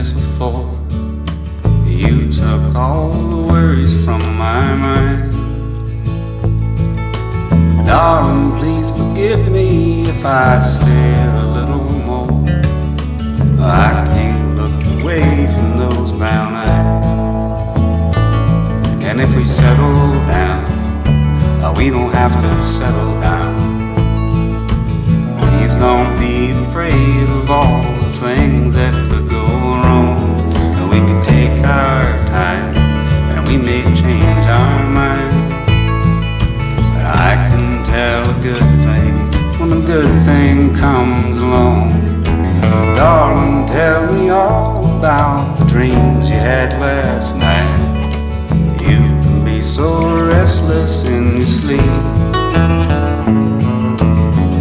this before. You took all the worries from my mind. Darling, please forgive me if I stare a little more. I can't look away from those brown eyes. And if we settle down, we don't have to settle down. Please don't be afraid of all the things that could go wrong. We can take our time and we may change our mind. But I can tell a good thing when a good thing comes along. Darling, tell me all about the dreams you had last night. You can be so restless in your sleep.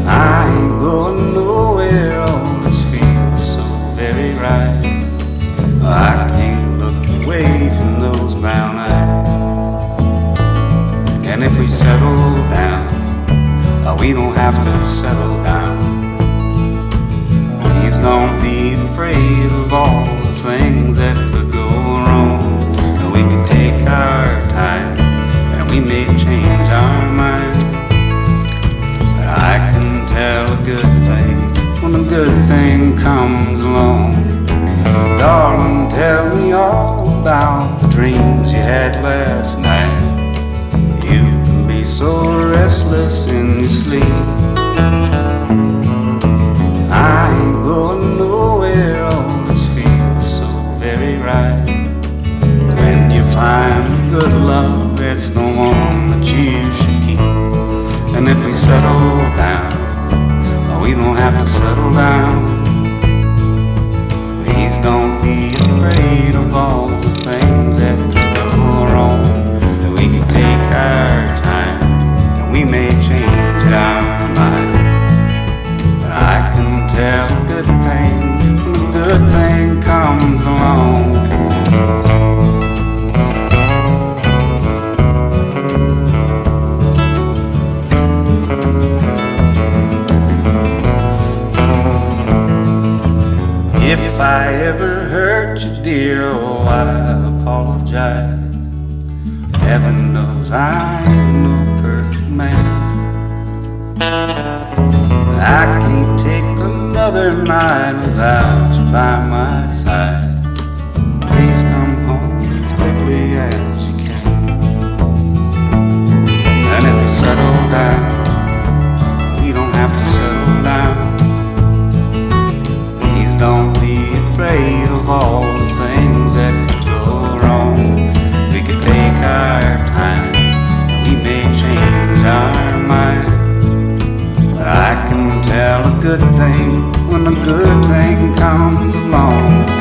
I ain't going nowhere, all this feels so very right. I can't look away from those brown eyes. And if we settle down, we don't have to settle down. Please don't be afraid of all the things that could go wrong. We can take our time and we may change our mind. But I can tell a good thing when a good thing comes along. Darling, tell me all about the dreams you had last night. You can be so restless in your sleep. I ain't going nowhere, all this feels so very right. When you find good love, it's the one that you should keep. And if we settle down, we don't have to settle down. Please don't be afraid of all the things that could go wrong. That we can take our time and we may change our mind. But I can tell a good thing when a good thing comes along. If I ever hurt you, dear, oh, I apologize. Heaven knows I am no perfect man. I can't take another night without you by my side. Please come home as quickly as you can. And if we settle down, we don't have to settle down. Please don't be afraid of all the things that could go wrong. We could take our time and we may change our mind. But I can tell a good thing when a good thing comes along.